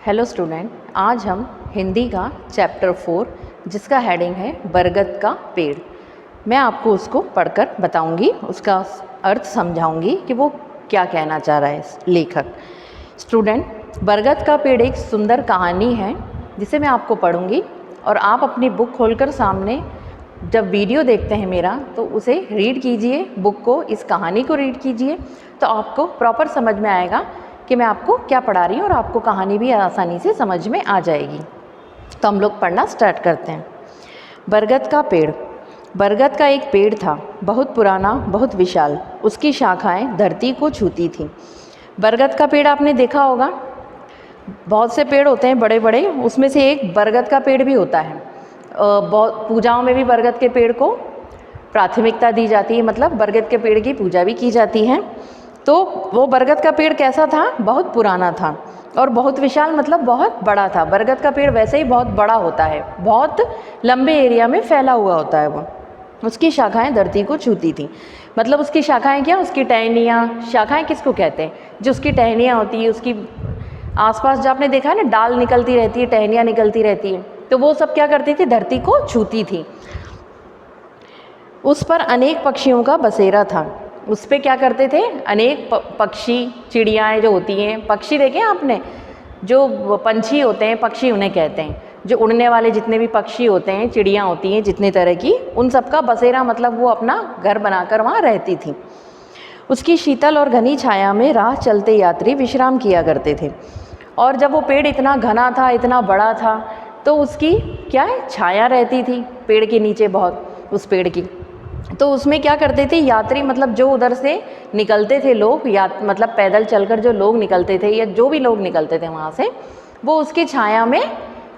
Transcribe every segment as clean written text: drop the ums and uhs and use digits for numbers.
Hello student, आज हम हिंदी का चैप्टर 4 जिसका हेडिंग है बरगद का पेड़। मैं आपको उसको पढ़कर बताऊंगी, उसका अर्थ समझाऊंगी कि वो क्या कहना चाह रहा है लेखक। स्टूडेंट, बरगद का पेड़ एक सुंदर कहानी है जिसे मैं आपको पढ़ूंगी और आप अपनी बुक खोलकर सामने जब वीडियो देखते हैं मेरा तो उसे रीड कीजिए, बुक को, इस कहानी को रीड कीजिए तो आपको प्रॉपर समझ में आएगा कि मैं आपको क्या पढ़ा रही हूँ और आपको कहानी भी आसानी से समझ में आ जाएगी। तो हम लोग पढ़ना स्टार्ट करते हैं। बरगद का पेड़। बरगद का एक पेड़ था, बहुत पुराना, बहुत विशाल। उसकी शाखाएं धरती को छूती थीं। बरगद का पेड़ आपने देखा होगा, बहुत से पेड़ होते हैं बड़े बड़े, उसमें से एक बरगद का पेड़ भी होता है। बहुत पूजाओं में भी बरगद के पेड़ को प्राथमिकता दी जाती है, मतलब बरगद के पेड़ की पूजा भी की जाती है। तो वो बरगद का पेड़ कैसा था? बहुत पुराना था और बहुत विशाल, मतलब बहुत बड़ा था। बरगद का पेड़ वैसे ही बहुत बड़ा होता है, बहुत लंबे एरिया में फैला हुआ होता है वो। उसकी शाखाएं धरती को छूती थी, मतलब उसकी शाखाएं क्या, उसकी टहनियाँ। शाखाएं किसको कहते हैं? जो उसकी टहनियाँ होती है, उसकी आसपास जो आपने देखा है ना, डाल निकलती रहती है, टहनियाँ निकलती रहती हैं, तो वो सब क्या करती थी? धरती को छूती थी। उस पर अनेक पक्षियों का बसेरा था। उस पर क्या करते थे? अनेक पक्षी, चिड़ियाएँ जो होती हैं, पक्षी देखे आपने, जो पंछी होते हैं, पक्षी उन्हें कहते हैं। जो उड़ने वाले जितने भी पक्षी होते हैं, चिड़ियाँ होती हैं जितने तरह की, उन सब का बसेरा, मतलब वो अपना घर बनाकर वहाँ रहती थी। उसकी शीतल और घनी छाया में राह चलते यात्री विश्राम किया करते थे। और जब वो पेड़ इतना घना था, इतना बड़ा था, तो उसकी क्या है, छाया रहती थी पेड़ के नीचे बहुत, उस पेड़ की। तो उसमें क्या करते थे यात्री, मतलब जो उधर से निकलते थे लोग, या मतलब पैदल चलकर जो लोग निकलते थे या जो भी लोग निकलते थे वहाँ से, वो उसकी छाया में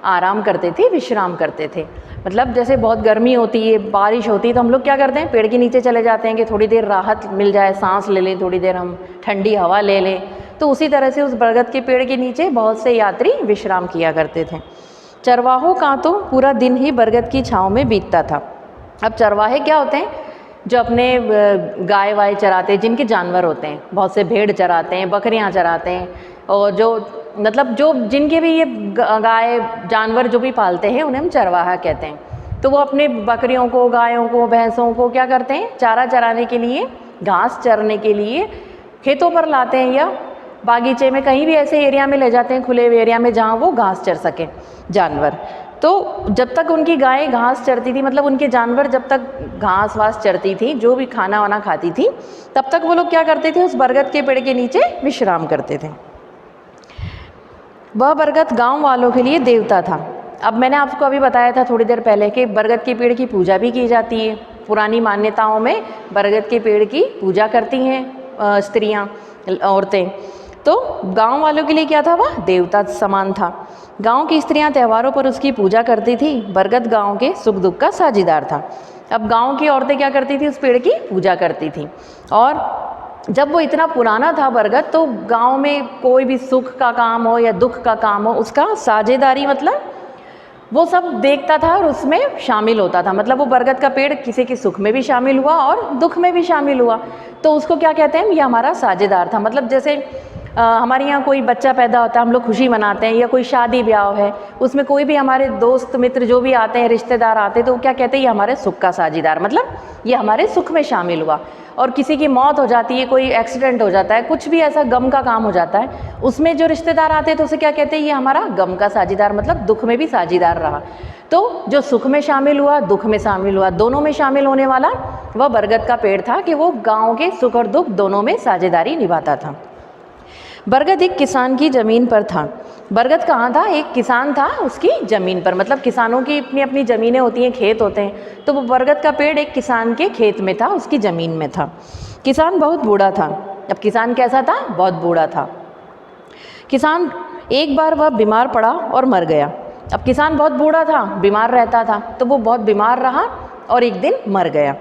आराम करते थे, विश्राम करते थे। मतलब जैसे बहुत गर्मी होती है, बारिश होती है, तो हम लोग क्या करते हैं? पेड़ के नीचे चले जाते हैं कि थोड़ी देर राहत मिल जाए, सांस ले लें, थोड़ी देर हम ठंडी हवा ले लें। तो उसी तरह से उस बरगद के पेड़ के नीचे बहुत से यात्री विश्राम किया करते थे। चरवाहों का तो पूरा दिन ही बरगद की छाँव में बीतता था। अब चरवाहे क्या होते हैं? जो अपने गाय वाय चराते हैं, जिनके जानवर होते हैं, बहुत से भेड़ चराते हैं, बकरियां चराते हैं, और जो मतलब जो जिनके भी ये गाय जानवर जो भी पालते हैं, उन्हें हम चरवाहा कहते हैं। तो वो अपने बकरियों को, गायों को, भैंसों को क्या करते हैं? चारा चराने के लिए, घास चरने के लिए खेतों पर लाते हैं या बागीचे में, कहीं भी ऐसे एरिया में ले जाते हैं, खुले हुए एरिया में, जहाँ वो घास चर सके जानवर। तो जब तक उनकी गाय घास चरती थी, मतलब उनके जानवर जब तक घास वास चरती थी, जो भी खाना वाना खाती थी, तब तक वो लोग क्या करते थे? उस बरगद के पेड़ के नीचे विश्राम करते थे। वह बरगद गांव वालों के लिए देवता था। अब मैंने आपको अभी बताया था थोड़ी देर पहले कि बरगद के पेड़ की पूजा भी की जाती है। पुरानी मान्यताओं में बरगद के पेड़ की पूजा करती हैं स्त्रियाँ, औरतें। तो गांव वालों के लिए क्या था? वह देवता समान था। गांव की स्त्रियां त्योहारों पर उसकी पूजा करती थी। बरगद गांव के सुख दुख का साझीदार था। अब गांव की औरतें क्या करती थी? उस पेड़ की पूजा करती थी। और जब वो इतना पुराना था बरगद, तो गांव में कोई भी सुख का काम हो या दुख का काम हो, उसका साझेदारी, मतलब वो सब देखता था और उसमें शामिल होता था। मतलब वो बरगद का पेड़ किसी के सुख में भी शामिल हुआ और दुख में भी शामिल हुआ, तो उसको क्या कहते हैं? ये हमारा साझेदार था। मतलब जैसे हमारे यहाँ कोई बच्चा पैदा होता है, हम लोग खुशी मनाते हैं, या कोई शादी ब्याह है, उसमें कोई भी हमारे दोस्त मित्र जो भी आते हैं, रिश्तेदार आते हैं, तो क्या कहते हैं? ये हमारे सुख का साझेदार, मतलब ये हमारे सुख में शामिल हुआ। और किसी की मौत हो जाती है, कोई एक्सीडेंट हो जाता है, कुछ भी ऐसा गम का काम हो जाता है, उसमें जो रिश्तेदार आते हैं तो उसे क्या कहते हैं? ये हमारा गम का साझेदार, मतलब दुख में भी साझेदार रहा। तो जो सुख में शामिल हुआ, दुख में शामिल हुआ, दोनों में शामिल होने वाला वह बरगद का पेड़ था कि वो गाँव के सुख और दुख दोनों में साझेदारी निभाता था। बरगद एक किसान की ज़मीन पर था। बरगद कहाँ था? एक किसान था, उसकी ज़मीन पर, मतलब किसानों की अपनी अपनी ज़मीनें होती हैं, खेत होते हैं, तो वो बरगद का पेड़ एक किसान के खेत में था, उसकी ज़मीन में था। किसान बहुत बूढ़ा था। अब किसान कैसा था? बहुत बूढ़ा था। किसान, एक बार वह बीमार पड़ा और मर गया। अब किसान बहुत बूढ़ा था, बीमार रहता था, तो वो बहुत बीमार रहा और एक दिन मर गया।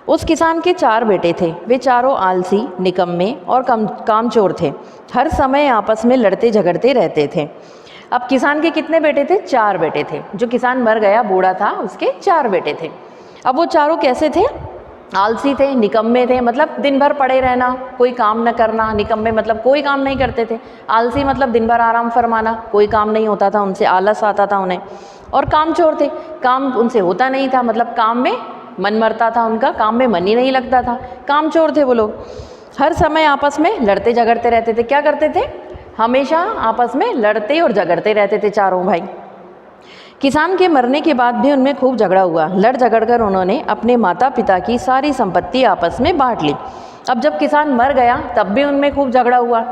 उस किसान के 4 बेटे थे। वे चारों आलसी, निकम्मे और कामचोर थे। हर समय आपस में लड़ते झगड़ते रहते थे। अब किसान के कितने बेटे थे? 4 बेटे थे। जो किसान मर गया, बूढ़ा था, उसके 4 बेटे थे। अब वो चारों कैसे थे? आलसी थे, निकम्मे थे, मतलब दिन भर पड़े रहना, कोई काम न करना। निकम्मे मतलब कोई काम नहीं करते थे, आलसी मतलब दिन भर आराम फरमाना, कोई काम नहीं होता था उनसे, आलस आता था उन्हें। और कामचोर थे, काम उनसे होता नहीं था, मतलब काम में मन मरता था उनका, काम में मन ही नहीं लगता था, कामचोर थे वो लोग। हर समय आपस में लड़ते झगड़ते रहते थे। क्या करते थे? हमेशा आपस में लड़ते और झगड़ते रहते थे चारों भाई। किसान के मरने के बाद भी उनमें खूब झगड़ा हुआ। लड़ झगड़ कर उन्होंने अपने माता पिता की सारी संपत्ति आपस में बांट ली। अब जब किसान मर गया तब भी उनमें खूब झगड़ा हुआ,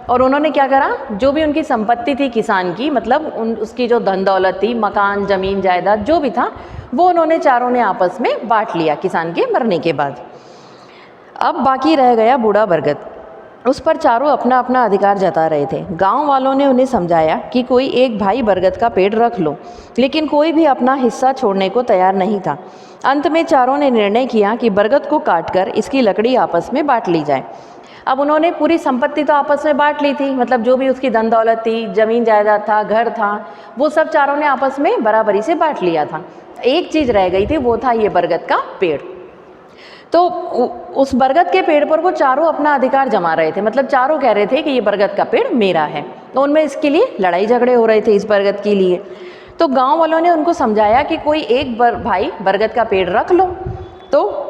और उन्होंने क्या करा, जो भी उनकी संपत्ति थी किसान की, मतलब उसकी जो धन दौलत थी, मकान जमीन जायदाद जो भी था, वो उन्होंने चारों ने आपस में बांट लिया किसान के मरने के बाद। अब बाकी रह गया बूढ़ा बरगद। उस पर चारों अपना अपना अधिकार जता रहे थे। गांव वालों ने उन्हें समझाया कि कोई एक भाई बरगद का पेड़ रख लो, लेकिन कोई भी अपना हिस्सा छोड़ने को तैयार नहीं था। अंत में चारों ने निर्णय किया कि बरगद को काटकर इसकी लकड़ी आपस में बांट ली जाए। अब उन्होंने पूरी संपत्ति तो आपस में बांट ली थी, मतलब जो भी उसकी धन दौलत थी, जमीन जायदाद था, घर था, वो सब चारों ने आपस में बराबरी से बांट लिया था। एक चीज़ रह गई थी, वो था ये बरगद का पेड़। तो उस बरगद के पेड़ पर वो चारों अपना अधिकार जमा रहे थे, मतलब चारों कह रहे थे कि ये बरगद का पेड़ मेरा है। तो उनमें इसके लिए लड़ाई झगड़े हो रहे थे इस बरगद के लिए। तो गांव वालों ने उनको समझाया कि कोई एक भाई बरगद का पेड़ रख लो, तो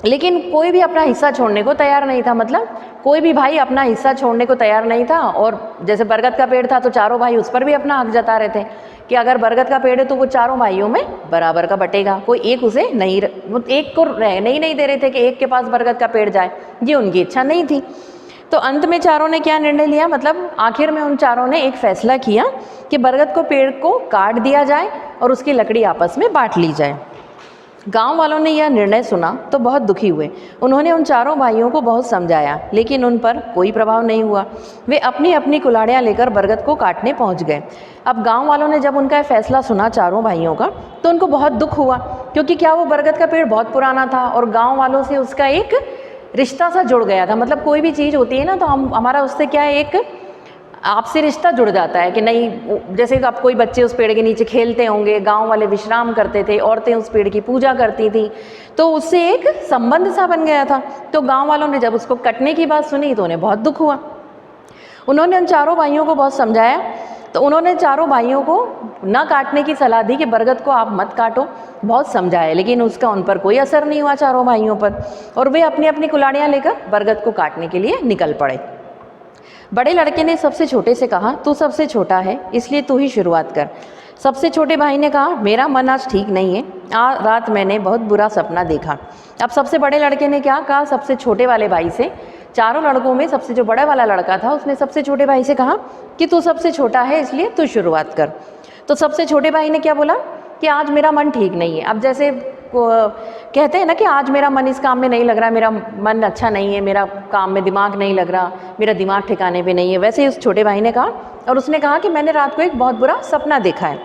लेकिन कोई भी अपना हिस्सा छोड़ने को तैयार नहीं था, मतलब कोई भी भाई अपना हिस्सा छोड़ने को तैयार नहीं था। और जैसे बरगद का पेड़ था तो चारों भाई उस पर भी अपना हक जता रहे थे कि अगर बरगद का पेड़ है तो वो चारों भाइयों में बराबर का बटेगा, कोई एक उसे नहीं, वो एक को रहने ही नहीं दे रहे थे कि एक के पास बरगद का पेड़ जाए, ये उनकी इच्छा नहीं थी। तो अंत में चारों ने क्या निर्णय लिया, मतलब आखिर में उन चारों ने एक फैसला किया कि बरगद को पेड़ को काट दिया जाए और उसकी लकड़ी आपस में बांट ली जाए। गांव वालों ने यह निर्णय सुना तो बहुत दुखी हुए। उन्होंने उन चारों भाइयों को बहुत समझाया, लेकिन उन पर कोई प्रभाव नहीं हुआ। वे अपनी अपनी कुल्हाड़ियाँ लेकर बरगद को काटने पहुंच गए। अब गांव वालों ने जब उनका फैसला सुना चारों भाइयों का, तो उनको बहुत दुख हुआ, क्योंकि क्या वो बरगद का पेड़ बहुत पुराना था और गाँव वालों से उसका एक रिश्ता सा जुड़ गया था। मतलब कोई भी चीज़ होती है ना, तो हमारा उससे क्या है, एक आपसे रिश्ता जुड़ जाता है कि नहीं। जैसे अब कोई बच्चे उस पेड़ के नीचे खेलते होंगे, गांव वाले विश्राम करते थे, औरतें उस पेड़ की पूजा करती थी, तो उससे एक संबंध सा बन गया था। तो गांव वालों ने जब उसको कटने की बात सुनी तो उन्हें बहुत दुख हुआ। उन्होंने उन चारों भाइयों को बहुत समझाया, तो उन्होंने चारों भाइयों को न काटने की सलाह दी कि बरगद को आप मत काटो, बहुत समझाया, लेकिन उसका उन पर कोई असर नहीं हुआ चारों भाइयों पर, और वे अपनी अपनी कुल्हाड़ियाँ लेकर बरगद को काटने के लिए निकल पड़े। बड़े लड़के ने सबसे छोटे से कहा, तू सबसे छोटा है इसलिए तू ही शुरुआत कर। सबसे छोटे भाई ने कहा, मेरा मन आज ठीक नहीं है, आज रात मैंने बहुत बुरा सपना देखा। अब सबसे बड़े लड़के ने क्या कहा, सबसे छोटे वाले भाई से, चारों लड़कों में सबसे जो बड़ा वाला लड़का था उसने सबसे छोटे भाई से कहा कि तू सबसे छोटा है इसलिए तू शुरुआत कर। तो सबसे छोटे भाई ने क्या बोला कि आज मेरा मन ठीक नहीं है। अब जैसे कहते हैं ना कि आज मेरा मन इस काम में नहीं लग रहा, मेरा मन अच्छा नहीं है, मेरा काम में दिमाग नहीं लग रहा, मेरा दिमाग ठिकाने पे नहीं है, वैसे ही उस छोटे भाई ने कहा, और उसने कहा कि मैंने रात को एक बहुत बुरा सपना देखा है।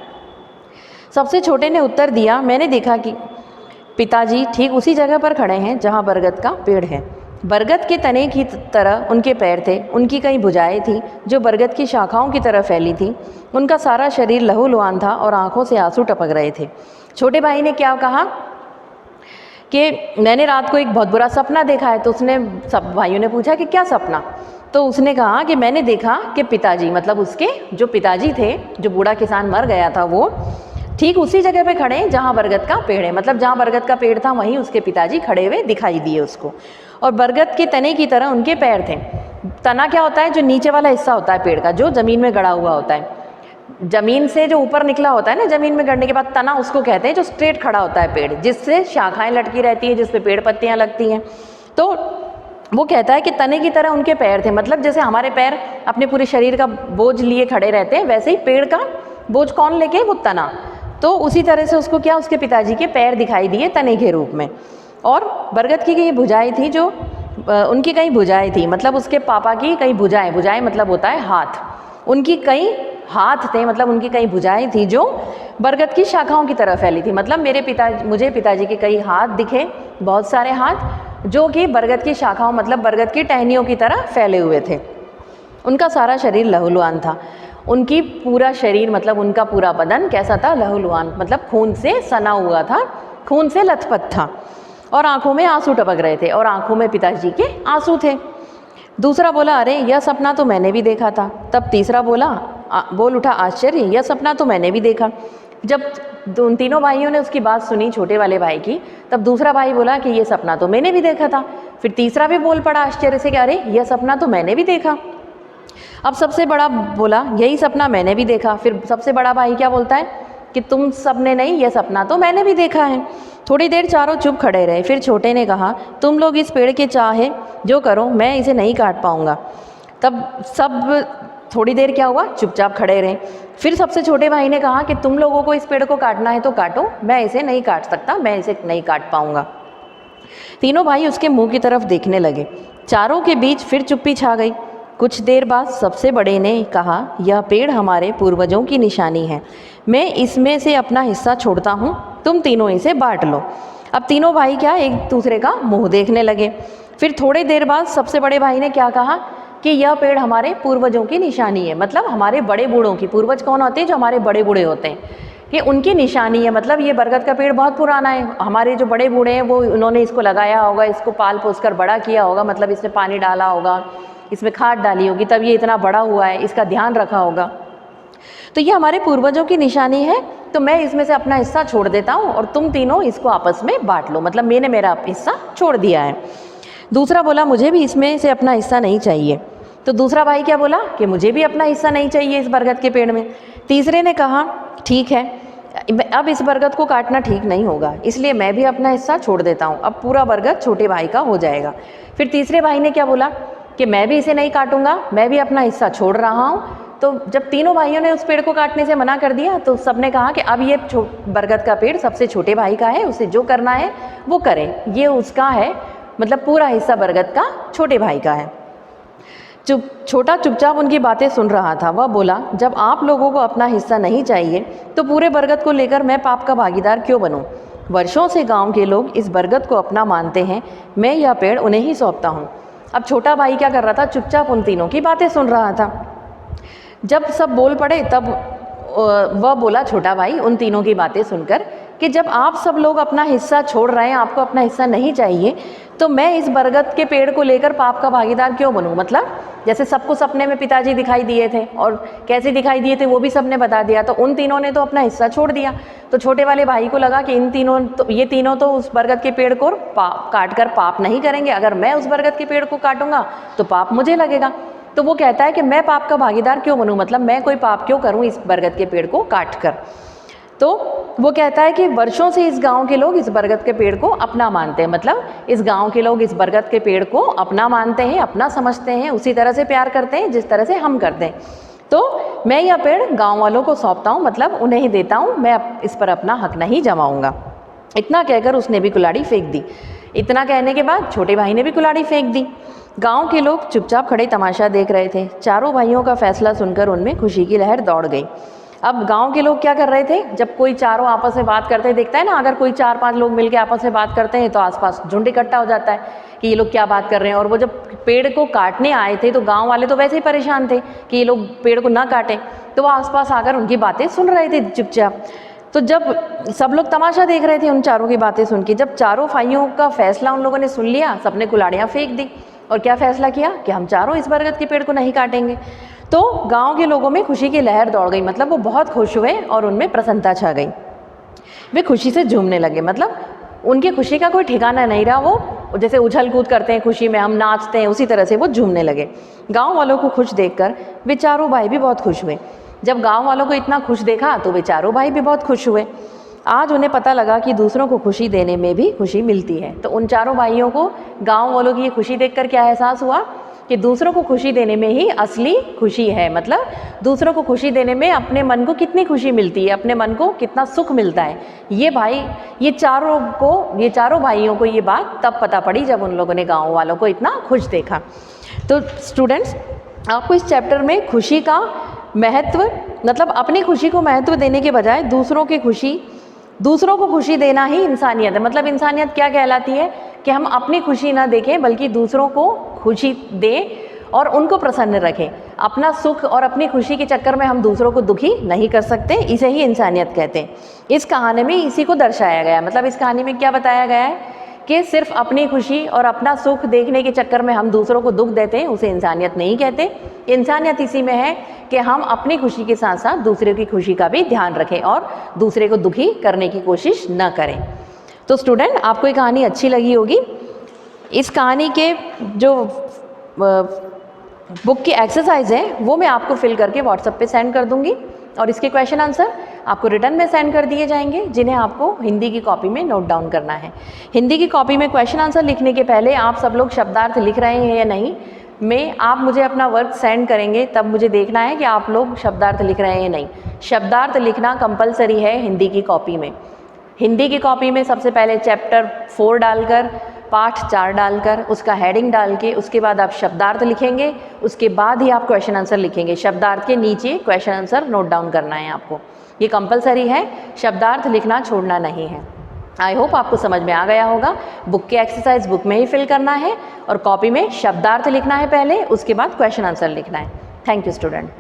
सबसे छोटे ने उत्तर दिया, मैंने देखा कि पिताजी ठीक उसी जगह पर खड़े हैं जहाँ बरगद का पेड़ है। बरगद के तने की तरह उनके पैर थे, उनकी कई भुजाएं थी जो बरगद की शाखाओं की तरह फैली थी। उनका सारा शरीर लहूलुहान था और आंखों से आंसू टपक रहे थे। छोटे भाई ने क्या कहा कि मैंने रात को एक बहुत बुरा सपना देखा है। तो उसने, सब भाइयों ने पूछा कि क्या सपना। तो उसने कहा कि मैंने देखा कि पिताजी, मतलब उसके जो पिताजी थे, जो बूढ़ा किसान मर गया था, वो ठीक उसी जगह पे खड़े हैं जहाँ बरगद का पेड़ है। मतलब जहाँ बरगद का पेड़ था वहीं उसके पिताजी खड़े हुए दिखाई दिए उसको, और बरगद के तने की तरह उनके पैर थे। तना क्या होता है, जो नीचे वाला हिस्सा होता है पेड़ का, जो ज़मीन में गड़ा हुआ होता है, जमीन से जो ऊपर निकला होता है ना, जमीन में गड़ने के बाद तना उसको कहते हैं, जो स्ट्रेट खड़ा होता है पेड़, जिससे शाखाएं लटकी रहती हैं, जिसपे पेड़ पत्तियां लगती हैं। तो वो कहता है कि तने की तरह उनके पैर थे, मतलब जैसे हमारे पैर अपने पूरे शरीर का बोझ लिए खड़े रहते हैं, वैसे ही पेड़ का बोझ कौन लेके, वो तना। तो उसी तरह से उसको क्या, उसके पिताजी के पैर दिखाई दिए तने के रूप में। और बरगद की कई भुजाएं थी, जो उनकी कई भुजाएं थी, मतलब उसके पापा की कई भुजाएं, भुजाएं मतलब होता है हाथ, उनकी कई हाथ थे, मतलब उनकी कई भुजाएं थी जो बरगद की शाखाओं की तरह फैली थी। मतलब मुझे पिताजी के कई हाथ दिखे, बहुत सारे हाथ, जो कि बरगद की शाखाओं, मतलब बरगद की टहनियों की तरह फैले हुए थे। उनका सारा शरीर लहूलुहान था। उनकी पूरा शरीर, मतलब उनका पूरा बदन कैसा था, लहूलुहान, मतलब खून से सना हुआ था, खून से लथपथ था। और आंखों में आंसू टपक रहे थे और आंखों में पिताजी के आंसू थे। दूसरा बोला, अरे यह सपना तो मैंने भी देखा था। तब तीसरा बोल उठा, आश्चर्य, यह सपना तो मैंने भी देखा। जब उन तीनों भाइयों ने उसकी बात सुनी, छोटे वाले भाई की, तब दूसरा भाई बोला कि ये सपना तो मैंने भी देखा था। फिर तीसरा भी बोल पड़ा आश्चर्य से कि अरे यह सपना तो मैंने भी देखा। अब सबसे बड़ा बोला, यही सपना मैंने भी देखा। फिर सबसे बड़ा भाई क्या बोलता है कि तुम सबने नहीं, यह सपना तो मैंने भी देखा है। थोड़ी देर चारों चुप खड़े रहे। फिर छोटे ने कहा, तुम लोग इस पेड़ के चाहे जो करो, मैं इसे नहीं काट पाऊंगा। तब सब थोड़ी देर क्या हुआ, चुपचाप खड़े रहे। फिर सबसे छोटे भाई ने कहा कि तुम लोगों को इस पेड़ को काटना है तो काटो, मैं इसे नहीं काट सकता, मैं इसे नहीं काट पाऊंगा। तीनों भाई उसके मुंह की तरफ देखने लगे। चारों के बीच फिर चुप्पी छा गई। कुछ देर बाद सबसे बड़े ने कहा, यह पेड़ हमारे पूर्वजों की निशानी है, मैं इसमें से अपना हिस्सा छोड़ता हूँ, तुम तीनों इसे बांट लो। अब तीनों भाई क्या एक दूसरे का मुंह देखने लगे। फिर थोड़ी देर बाद सबसे बड़े भाई ने क्या कहा कि यह पेड़ हमारे पूर्वजों की निशानी है, मतलब हमारे बड़े बूढ़ों की। पूर्वज कौन होते हैं, जो हमारे बड़े बूढ़े होते हैं, ये उनकी निशानी है। मतलब ये बरगद का पेड़ बहुत पुराना है, हमारे जो बड़े बूढ़े हैं वो उन्होंने इसको लगाया होगा, इसको पाल पोस कर बड़ा किया होगा, मतलब इसमें पानी डाला होगा, इसमें खाद डाली होगी, तब ये इतना बड़ा हुआ है, इसका ध्यान रखा होगा। तो ये हमारे पूर्वजों की निशानी है, तो मैं इसमें से अपना हिस्सा छोड़ देता हूँ और तुम तीनों इसको आपस में बांट लो, मतलब मैंने मेरा हिस्सा छोड़ दिया है। दूसरा बोला, मुझे भी इसमें से अपना हिस्सा नहीं चाहिए। तो दूसरा भाई क्या बोला कि मुझे भी अपना हिस्सा नहीं चाहिए इस बरगद के पेड़ में। तीसरे ने कहा, ठीक है, अब इस बरगद को काटना ठीक नहीं होगा, इसलिए मैं भी अपना हिस्सा छोड़ देता हूँ, अब पूरा बरगद छोटे भाई का हो जाएगा। फिर तीसरे भाई ने क्या बोला कि मैं भी इसे नहीं काटूंगा, मैं भी अपना हिस्सा छोड़ रहा हूँ। तो जब तीनों भाइयों ने उस पेड़ को काटने से मना कर दिया तो सबने कहा कि अब ये बरगद का पेड़ सबसे छोटे भाई का है, उसे जो करना है वो करे, ये उसका है, मतलब पूरा हिस्सा बरगद का छोटे भाई का है। छोटा चुपचाप उनकी बातें सुन रहा था। वह बोला, जब आप लोगों को अपना हिस्सा नहीं चाहिए तो पूरे बरगद को लेकर मैं पाप का भागीदार क्यों बनूं? वर्षों से गांव के लोग इस बरगद को अपना मानते हैं, मैं यह पेड़ उन्हें ही सौंपता हूं। अब छोटा भाई क्या कर रहा था, चुपचाप उन तीनों की बातें सुन रहा था। जब सब बोल पड़े तब वह बोला, छोटा भाई उन तीनों की बातें सुनकर, कि जब आप सब लोग अपना हिस्सा छोड़ रहे हैं, आपको अपना हिस्सा नहीं चाहिए, तो मैं इस बरगद के पेड़ को लेकर पाप का भागीदार क्यों बनूं? मतलब जैसे सबको सपने में पिताजी दिखाई दिए थे और कैसे दिखाई दिए थे वो भी सबने बता दिया, तो उन तीनों ने तो अपना हिस्सा छोड़ दिया। तो छोटे वाले भाई को लगा कि ये तीनों तो उस बरगद के पेड़ को काट कर पाप नहीं करेंगे, अगर मैं उस बरगद के पेड़ को काटूंगा तो पाप मुझे लगेगा। तो वो कहता है कि मैं पाप का भागीदार क्यों बनूं, मतलब मैं कोई पाप क्यों करूं इस बरगद के पेड़ को काट कर। तो वो कहता है कि वर्षों से इस गांव के लोग इस बरगद के पेड़ को अपना मानते हैं, मतलब इस गांव के लोग इस बरगद के पेड़ को अपना मानते हैं, अपना समझते हैं, उसी तरह से प्यार करते हैं जिस तरह से हम करते हैं। तो मैं यह पेड़ गांव वालों को सौंपता हूँ, मतलब उन्हें ही देता हूँ, मैं इस पर अपना हक नहीं जमाऊँगा। इतना कहकर उसने भी कुल्हाड़ी फेंक दी। इतना कहने के बाद छोटे भाई ने भी कुल्हाड़ी फेंक दी। गांव के लोग चुपचाप खड़े तमाशा देख रहे थे। चारों भाइयों का फैसला सुनकर उनमें खुशी की लहर दौड़ गई। अब गांव के लोग क्या कर रहे थे, जब कोई चारों आपस में बात करते देखता है ना, अगर कोई 4-5 लोग मिलकर आपस में बात करते हैं तो आसपास झुंड इकट्ठा हो जाता है कि ये लोग क्या बात कर रहे हैं। और वो जब पेड़ को काटने आए थे तो गांव वाले तो वैसे ही परेशान थे कि ये लोग पेड़ को ना काटें, तो वो आसपास आकर उनकी बातें सुन रहे थे चुपचाप। तो जब सब लोग तमाशा देख रहे थे उन चारों की बातें सुन के, जब चारों भाइयों का फैसला उन लोगों ने सुन लिया, सबने कुल्हाड़ियाँ फेंक दी और क्या फैसला किया कि हम चारों इस बरगद के पेड़ को नहीं काटेंगे। तो गांव के लोगों में खुशी की लहर दौड़ गई, मतलब वो बहुत खुश हुए और उनमें प्रसन्नता छा गई। वे खुशी से झूमने लगे, मतलब उनकी खुशी का कोई ठिकाना नहीं रहा। वो जैसे उछल कूद करते हैं खुशी में, हम नाचते हैं, उसी तरह से वो झूमने लगे। गाँव वालों को खुश देखकर वे चारों भाई भी बहुत खुश हुए। जब गाँव वालों को इतना खुश देखा तो वे चारों भाई भी बहुत खुश हुए। आज उन्हें पता लगा कि दूसरों को खुशी देने में भी खुशी मिलती है। तो उन चारों भाइयों को गांव वालों की ये खुशी देखकर क्या एहसास हुआ कि दूसरों को खुशी देने में ही असली खुशी है। मतलब दूसरों को खुशी देने में अपने मन को कितनी खुशी मिलती है, अपने मन को कितना सुख मिलता है। ये चारों भाइयों को ये बात तब पता पड़ी जब उन लोगों ने गाँव वालों को इतना खुश देखा। तो स्टूडेंट्स, आपको इस चैप्टर में खुशी का महत्व, मतलब अपनी खुशी को महत्व देने के बजाय दूसरों को खुशी देना ही इंसानियत है। मतलब इंसानियत क्या कहलाती है कि हम अपनी खुशी ना देखें बल्कि दूसरों को खुशी दें और उनको प्रसन्न रखें। अपना सुख और अपनी खुशी के चक्कर में हम दूसरों को दुखी नहीं कर सकते, इसे ही इंसानियत कहते हैं। इस कहानी में इसी को दर्शाया गया है। मतलब इस कहानी में क्या बताया गया है कि सिर्फ अपनी खुशी और अपना सुख देखने के चक्कर में हम दूसरों को दुख देते हैं, उसे इंसानियत नहीं कहते। इंसानियत इसी में है कि हम अपनी खुशी के साथ साथ दूसरे की खुशी का भी ध्यान रखें और दूसरे को दुखी करने की कोशिश न करें। तो स्टूडेंट, आपको ये कहानी अच्छी लगी होगी। इस कहानी के जो बुक की एक्सरसाइज है वो मैं आपको फिल करके व्हाट्सएप पे सेंड कर दूंगी और इसके क्वेश्चन आंसर आपको रिटर्न में सेंड कर दिए जाएंगे, जिन्हें आपको हिंदी की कॉपी में नोट डाउन करना है। हिंदी की कॉपी में क्वेश्चन आंसर लिखने के पहले आप सब लोग शब्दार्थ लिख रहे हैं या नहीं, आप मुझे अपना वर्क सेंड करेंगे, तब मुझे देखना है कि आप लोग शब्दार्थ लिख रहे हैं या नहीं। शब्दार्थ लिखना कंपलसरी है हिंदी की कॉपी में। हिंदी की कॉपी में सबसे पहले चैप्टर 4 डालकर, पाठ 4 डालकर, उसका हेडिंग डाल के उसके बाद आप शब्दार्थ लिखेंगे, उसके बाद ही आप क्वेश्चन आंसर लिखेंगे। शब्दार्थ के नीचे क्वेश्चन आंसर नोट डाउन करना है आपको, ये कंपलसरी है, शब्दार्थ लिखना छोड़ना नहीं है। आई होप आपको समझ में आ गया होगा। बुक की एक्सरसाइज बुक में ही फिल करना है और कॉपी में शब्दार्थ लिखना है पहले, उसके बाद क्वेश्चन आंसर लिखना है। Thank you student.